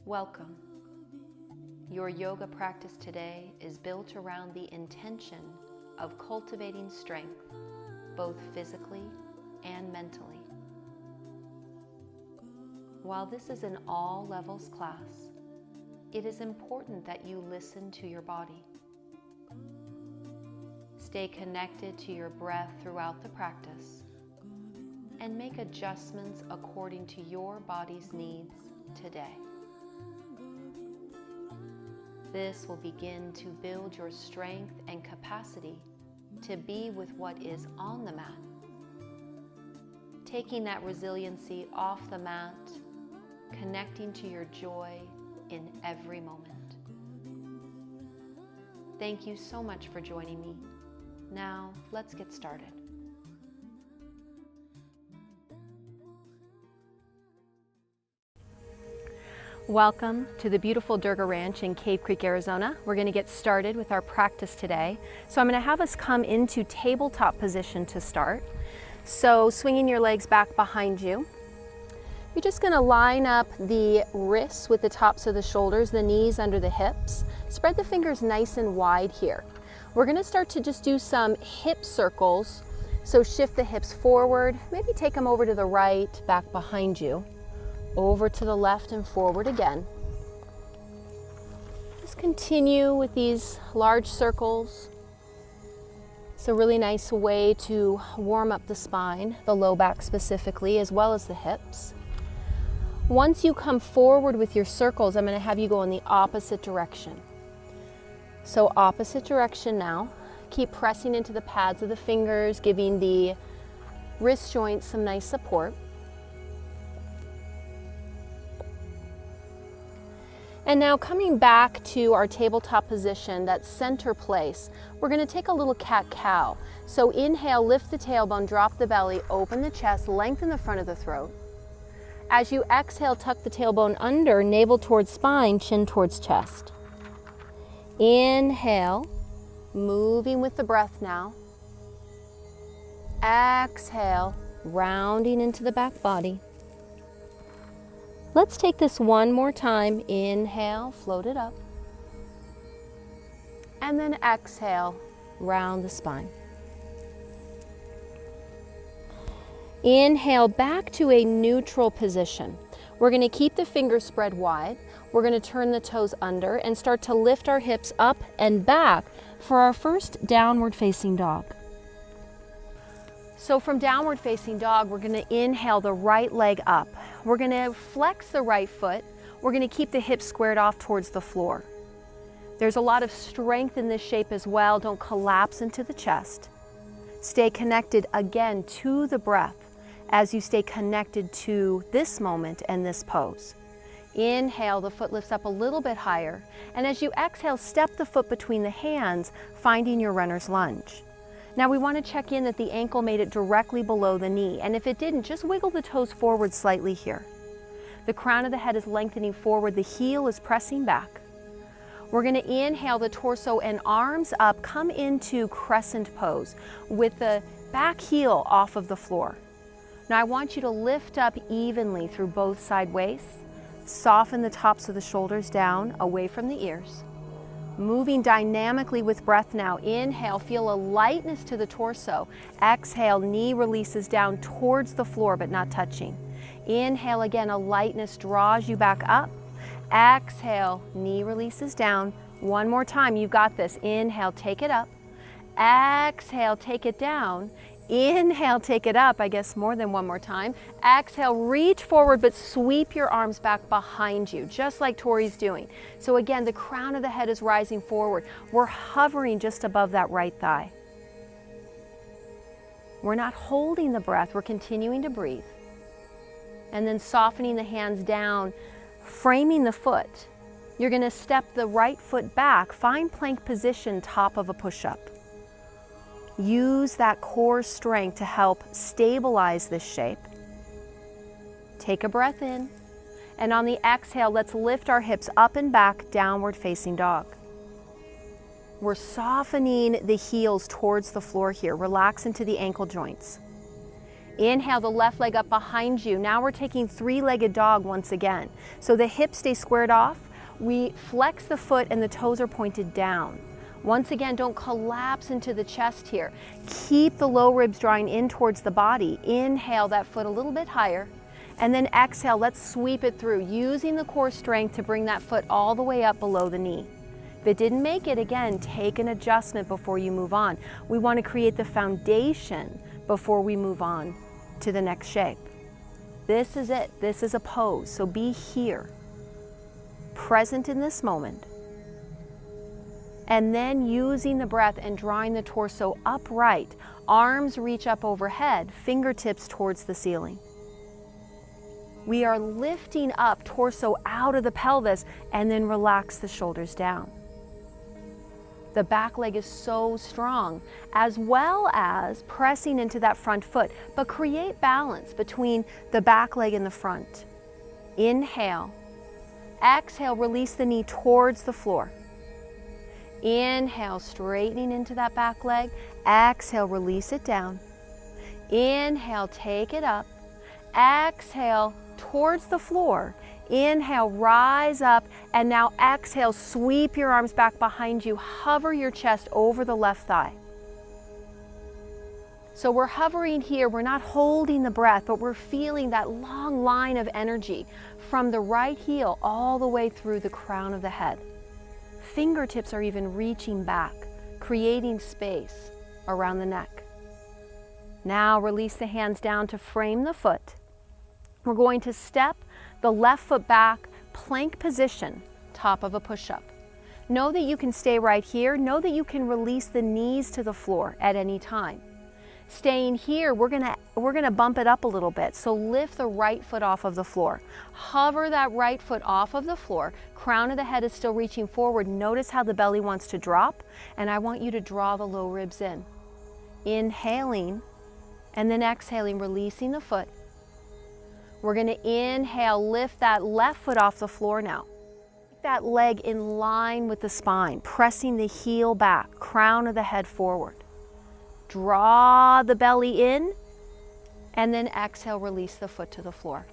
Welcome. Your yoga practice today is built around the intention of cultivating strength, both physically and mentally. While this is an all levels class, it is important that you listen to your body. Stay connected to your breath throughout the practice and make adjustments according to your body's needs today. This will begin to build your strength and capacity to be with what is on the mat, taking that resiliency off the mat, connecting to your joy in every moment. Thank you so much for joining me. Now, let's get started. Welcome to the beautiful Durga Ranch in Cave Creek, Arizona. We're going to get started with our practice today. So I'm going to have us come into tabletop position to start. So swinging your legs back behind you. You're just going to line up the wrists with the tops of the shoulders, the knees under the hips. Spread the fingers nice and wide here. We're going to start to just do some hip circles. So shift the hips forward, maybe take them over to the right, back behind you. Over to the left and forward again. Just continue with these large circles. It's a really nice way to warm up the spine, the low back specifically, as well as the hips. Once you come forward with your circles, I'm going to have you go in the opposite direction. So opposite direction now. Keep pressing into the pads of the fingers, giving the wrist joints some nice support. And now coming back to our tabletop position, that center place, we're going to take a little cat-cow. So inhale, lift the tailbone, drop the belly, open the chest, lengthen the front of the throat. As you exhale, tuck the tailbone under, navel towards spine, chin towards chest. Inhale, moving with the breath now. Exhale, rounding into the back body. Let's take this one more time. Inhale, float it up. And then exhale, round the spine. Inhale back to a neutral position. We're going to keep the fingers spread wide. We're going to turn the toes under and start to lift our hips up and back for our first downward facing dog. So from downward facing dog, we're going to inhale the right leg up. We're going to flex the right foot. We're going to keep the hips squared off towards the floor. There's a lot of strength in this shape as well. Don't collapse into the chest. Stay connected again to the breath as you stay connected to this moment and this pose. Inhale, the foot lifts up a little bit higher. And as you exhale, step the foot between the hands, finding your runner's lunge. Now we want to check in that the ankle made it directly below the knee, and if it didn't, just wiggle the toes forward slightly here. The crown of the head is lengthening forward, the heel is pressing back. We're going to inhale the torso and arms up, come into crescent pose with the back heel off of the floor. Now I want you to lift up evenly through both side waists, soften the tops of the shoulders down, away from the ears. Moving dynamically with breath now. Inhale, feel a lightness to the torso. Exhale, knee releases down towards the floor but not touching. Inhale again, a lightness draws you back up. Exhale, knee releases down. One more time, you've got this. Inhale, take it up. Exhale, take it down. Inhale, take it up, I guess more than one more time. Exhale, reach forward, but sweep your arms back behind you, just like Tori's doing. So again, the crown of the head is rising forward. We're hovering just above that right thigh. We're not holding the breath, we're continuing to breathe. And then softening the hands down, framing the foot. You're going to step the right foot back, find plank position, top of a push-up. Use that core strength to help stabilize this shape. Take a breath in, and on the exhale, let's lift our hips up and back, downward facing dog. We're softening the heels towards the floor here. Relax into the ankle joints. Inhale the left leg up behind you. Now we're taking three-legged dog once again. So the hips stay squared off. We flex the foot and the toes are pointed down. Once again, don't collapse into the chest here. Keep the low ribs drawing in towards the body. Inhale that foot a little bit higher. And then exhale, let's sweep it through, using the core strength to bring that foot all the way up below the knee. If it didn't make it, again, take an adjustment before you move on. We want to create the foundation before we move on to the next shape. This is it. This is a pose. So be here, present in this moment. And then using the breath and drawing the torso upright. Arms reach up overhead, fingertips towards the ceiling. We are lifting up, torso out of the pelvis, and then relax the shoulders down. The back leg is so strong, as well as pressing into that front foot, but create balance between the back leg and the front. Inhale. Exhale, release the knee towards the floor. Inhale, straightening into that back leg. Exhale, release it down. Inhale, take it up. Exhale, towards the floor. Inhale, rise up, and now exhale, sweep your arms back behind you. Hover your chest over the left thigh. So we're hovering here, we're not holding the breath, but we're feeling that long line of energy from the right heel all the way through the crown of the head. Fingertips are even reaching back, creating space around the neck. Now release the hands down to frame the foot. We're going to step the left foot back, plank position, top of a push-up. Know that you can stay right here. Know that you can release the knees to the floor at any time. Staying here, we're gonna bump it up a little bit. So lift the right foot off of the floor. Hover that right foot off of the floor. Crown of the head is still reaching forward. Notice how the belly wants to drop, and I want you to draw the low ribs in. Inhaling, and then exhaling, releasing the foot. We're going to inhale, lift that left foot off the floor now. Keep that leg in line with the spine, pressing the heel back, crown of the head forward. Draw the belly in, and then exhale, release the foot to the floor.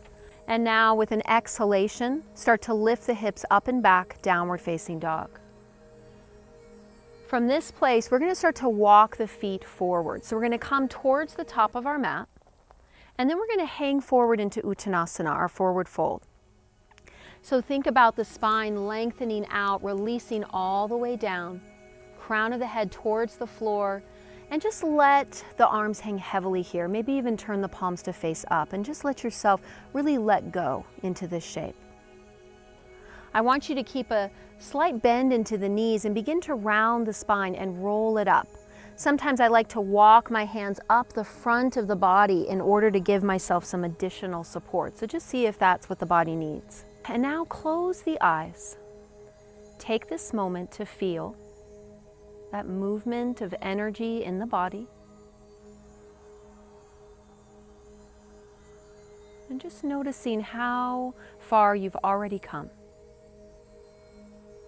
And now with an exhalation, start to lift the hips up and back, downward facing dog. From this place, we're going to start to walk the feet forward. So we're going to come towards the top of our mat. And then we're going to hang forward into Uttanasana, our forward fold. So think about the spine lengthening out, releasing all the way down, crown of the head towards the floor, and just let the arms hang heavily here. Maybe even turn the palms to face up and just let yourself really let go into this shape. I want you to keep a slight bend into the knees and begin to round the spine and roll it up. Sometimes I like to walk my hands up the front of the body in order to give myself some additional support. So just see if that's what the body needs. And now close the eyes. Take this moment to feel that movement of energy in the body. And just noticing how far you've already come.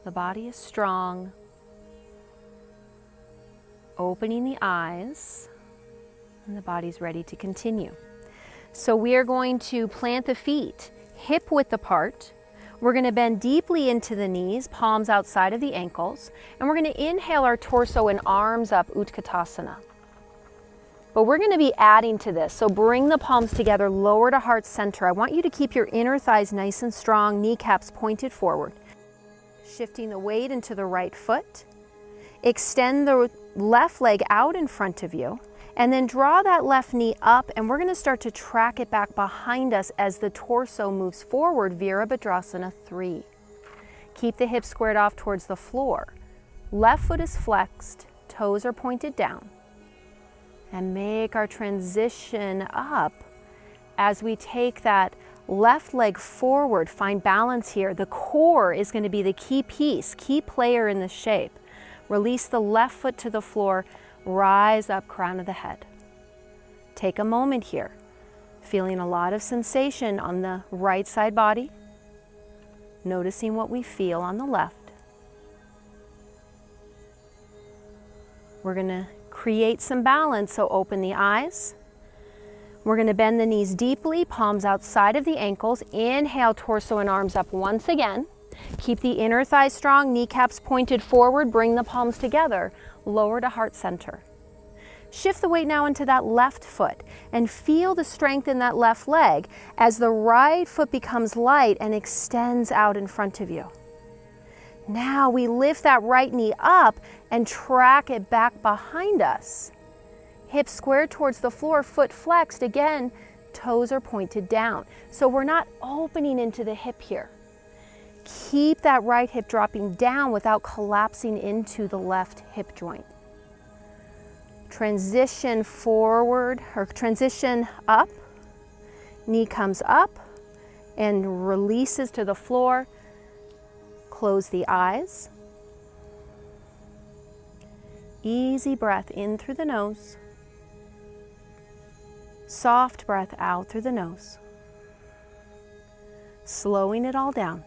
The body is strong. Opening the eyes, and the body's ready to continue. So we are going to plant the feet hip width apart. We're going to bend deeply into the knees, palms outside of the ankles, and we're going to inhale our torso and arms up, Utkatasana. But we're going to be adding to this, so bring the palms together, lower to heart center. I want you to keep your inner thighs nice and strong, kneecaps pointed forward. Shifting the weight into the right foot. Extend the left leg out in front of you, and then draw that left knee up, and we're going to start to track it back behind us as the torso moves forward, Virabhadrasana 3. Keep the hips squared off towards the floor. Left foot is flexed, toes are pointed down. And make our transition up as we take that left leg forward. Find balance here. The core is going to be the key piece, key player in this shape. Release the left foot to the floor, rise up, crown of the head. Take a moment here, feeling a lot of sensation on the right side body, noticing what we feel on the left. We're going to create some balance, so open the eyes. We're going to bend the knees deeply, palms outside of the ankles. Inhale, torso and arms up once again. Keep the inner thigh strong, kneecaps pointed forward, bring the palms together, lower to heart center. Shift the weight now into that left foot and feel the strength in that left leg as the right foot becomes light and extends out in front of you. Now we lift that right knee up and track it back behind us. Hips squared towards the floor, foot flexed. Again, toes are pointed down. So we're not opening into the hip here. Keep that right hip dropping down without collapsing into the left hip joint. Transition forward or transition up. Knee comes up and releases to the floor. Close the eyes. Easy breath in through the nose. Soft breath out through the nose. Slowing it all down.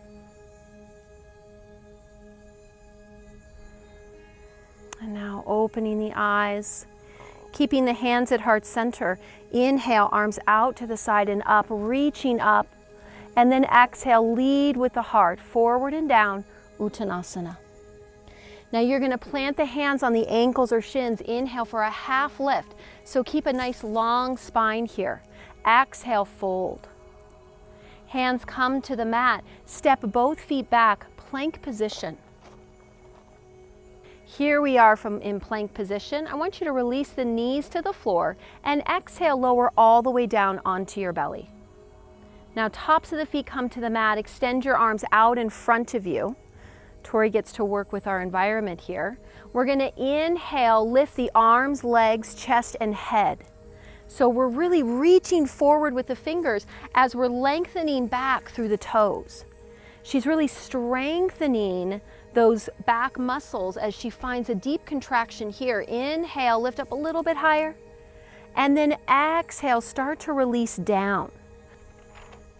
And now opening the eyes, keeping the hands at heart center. Inhale, arms out to the side and up, reaching up. And then exhale, lead with the heart, forward and down, Uttanasana. Now you're going to plant the hands on the ankles or shins. Inhale for a half lift. So keep a nice long spine here. Exhale, fold. Hands come to the mat. Step both feet back, plank position. Here we are in plank position. I want you to release the knees to the floor and exhale, lower all the way down onto your belly. Now tops of the feet come to the mat. Extend your arms out in front of you. Tori gets to work with our environment here. We're going to inhale, lift the arms, legs, chest, and head. So we're really reaching forward with the fingers as we're lengthening back through the toes. She's really strengthening those back muscles as she finds a deep contraction here. Inhale, lift up a little bit higher. And then exhale, start to release down.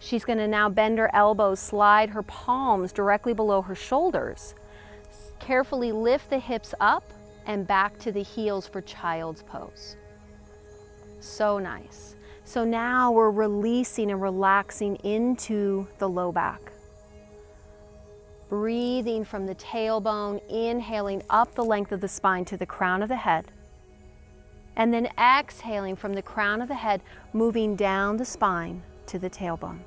She's going to now bend her elbows, slide her palms directly below her shoulders. Carefully lift the hips up and back to the heels for child's pose. So nice. So now we're releasing and relaxing into the low back. Breathing from the tailbone, inhaling up the length of the spine to the crown of the head. And then exhaling from the crown of the head, moving down the spine to the tailbone.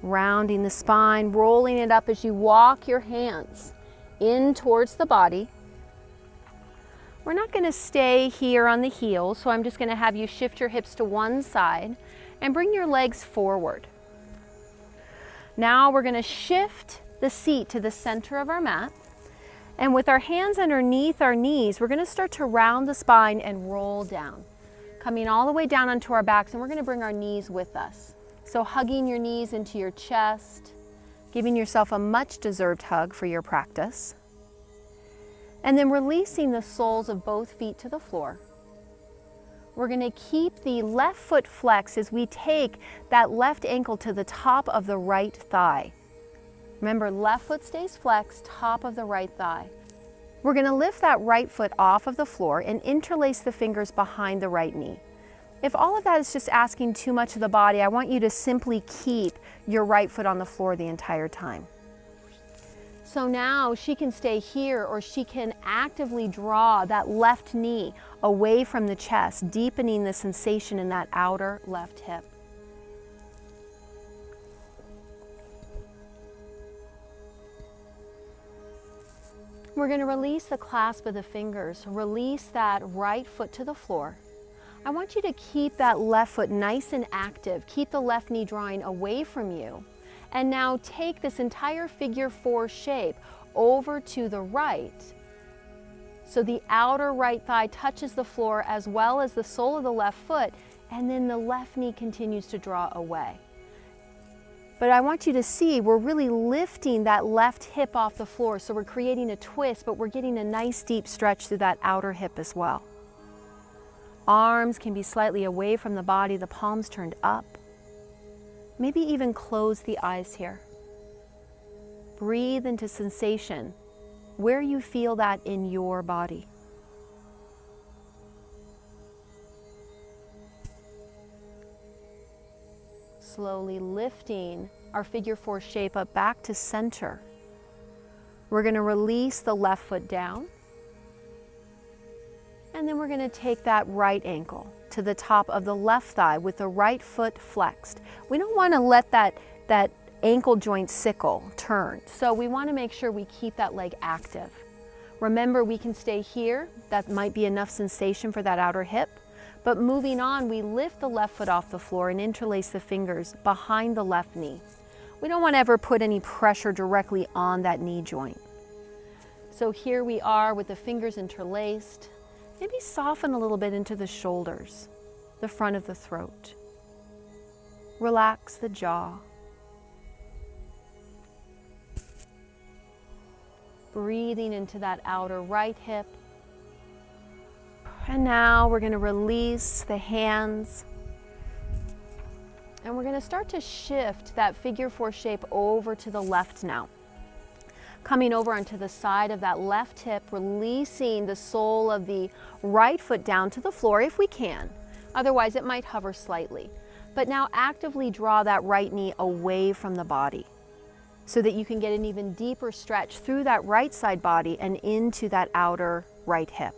Rounding the spine, rolling it up as you walk your hands in towards the body. We're not going to stay here on the heels, so I'm just going to have you shift your hips to one side and bring your legs forward. Now we're going to shift the seat to the center of our mat. And with our hands underneath our knees, we're going to start to round the spine and roll down. Coming all the way down onto our backs, and we're going to bring our knees with us. So hugging your knees into your chest, giving yourself a much deserved hug for your practice. And then releasing the soles of both feet to the floor. We're going to keep the left foot flexed as we take that left ankle to the top of the right thigh. Remember, left foot stays flexed, top of the right thigh. We're going to lift that right foot off of the floor and interlace the fingers behind the right knee. If all of that is just asking too much of the body, I want you to simply keep your right foot on the floor the entire time. So now she can stay here, or she can actively draw that left knee away from the chest, deepening the sensation in that outer left hip. We're going to release the clasp of the fingers, release that right foot to the floor. I want you to keep that left foot nice and active, keep the left knee drawing away from you. And now take this entire figure 4 shape over to the right. So the outer right thigh touches the floor as well as the sole of the left foot, and then the left knee continues to draw away. But I want you to see we're really lifting that left hip off the floor. So we're creating a twist, but we're getting a nice deep stretch through that outer hip as well. Arms can be slightly away from the body, the palms turned up. Maybe even close the eyes here. Breathe into sensation where you feel that in your body. Slowly lifting our figure 4 shape up back to center. We're going to release the left foot down. And then we're going to take that right ankle to the top of the left thigh with the right foot flexed. We don't want to let that ankle joint sickle turn. So we want to make sure we keep that leg active. Remember, we can stay here. That might be enough sensation for that outer hip. But moving on, we lift the left foot off the floor and interlace the fingers behind the left knee. We don't want to ever put any pressure directly on that knee joint. So here we are with the fingers interlaced. Maybe soften a little bit into the shoulders, the front of the throat. Relax the jaw. Breathing into that outer right hip. And now we're going to release the hands. And we're going to start to shift that figure 4 shape over to the left now. Coming over onto the side of that left hip, releasing the sole of the right foot down to the floor if we can. Otherwise, it might hover slightly. But now actively draw that right knee away from the body so that you can get an even deeper stretch through that right side body and into that outer right hip.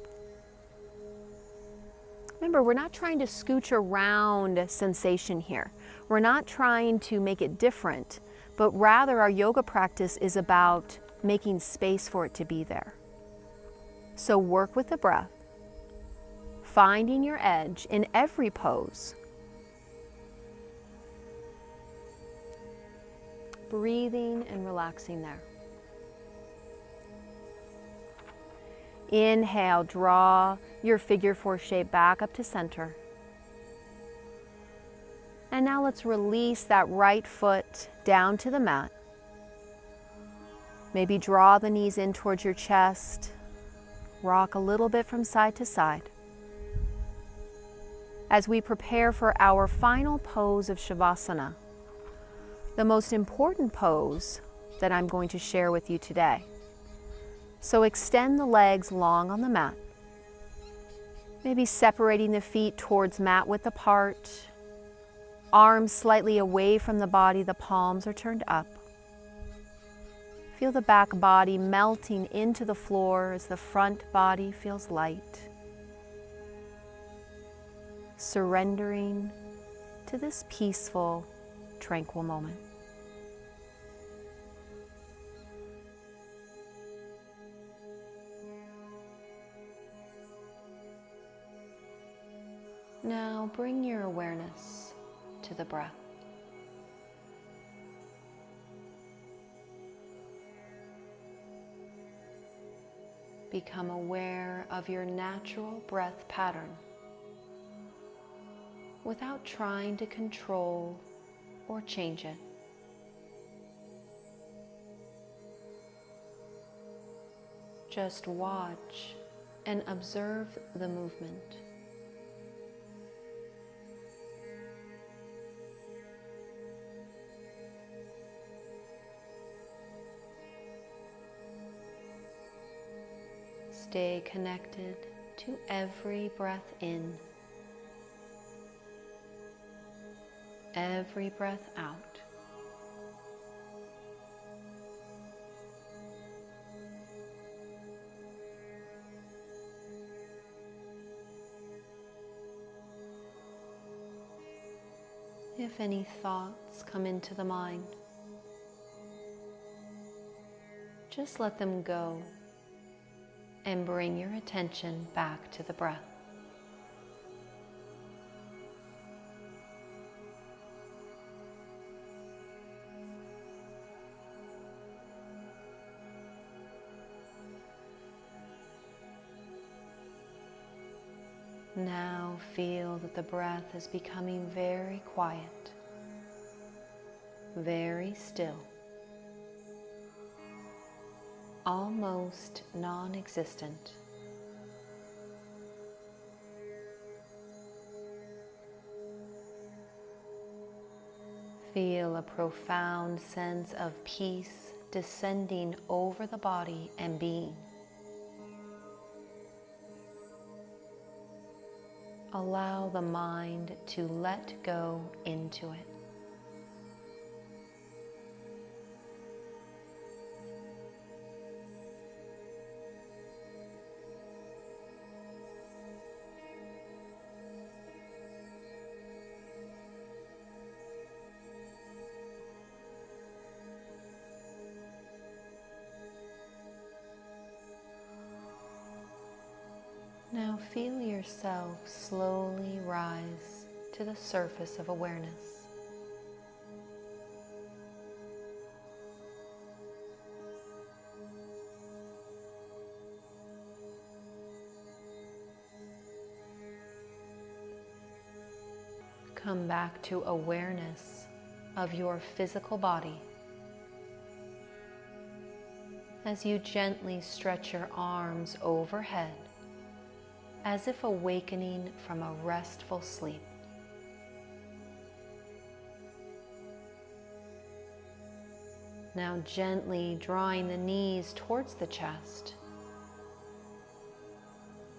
Remember, we're not trying to scooch around sensation here. We're not trying to make it different, but rather our yoga practice is about making space for it to be there. So work with the breath, finding your edge in every pose. Breathing and relaxing there. Inhale, draw your figure 4 shape back up to center. And now let's release that right foot down to the mat. Maybe draw the knees in towards your chest. Rock a little bit from side to side. As we prepare for our final pose of shavasana, the most important pose that I'm going to share with you today. So extend the legs long on the mat. Maybe separating the feet towards mat width apart. Arms slightly away from the body, the palms are turned up. Feel the back body melting into the floor as the front body feels light. Surrendering to this peaceful, tranquil moment. Now bring your awareness to the breath. Become aware of your natural breath pattern without trying to control or change it. Just watch and observe the movement. Stay connected to every breath in, every breath out. If any thoughts come into the mind, just let them go and bring your attention back to the breath. Now feel that the breath is becoming very quiet, very still, almost non-existent. Feel a profound sense of peace descending over the body and being. Allow the mind to let go into it. Now feel yourself slowly rise to the surface of awareness. Come back to awareness of your physical body as you gently stretch your arms overhead as if awakening from a restful sleep. Now gently drawing the knees towards the chest,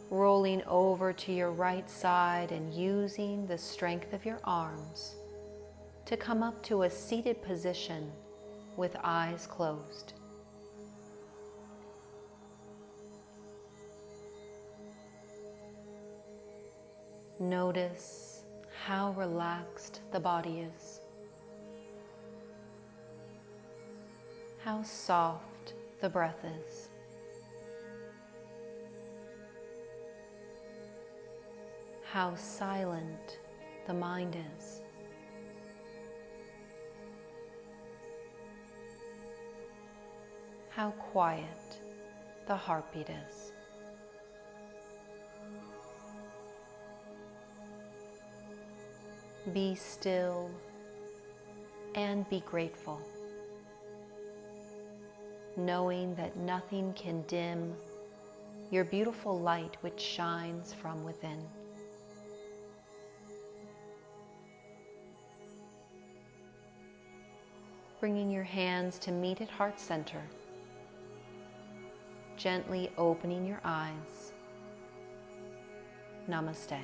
rolling over to your right side and using the strength of your arms to come up to a seated position with eyes closed. Notice how relaxed the body is, how soft the breath is. How silent the mind is. How quiet the heartbeat is. Be still and be grateful, knowing that nothing can dim your beautiful light which shines from within. Bringing your hands to meet at heart center, gently opening your eyes. Namaste.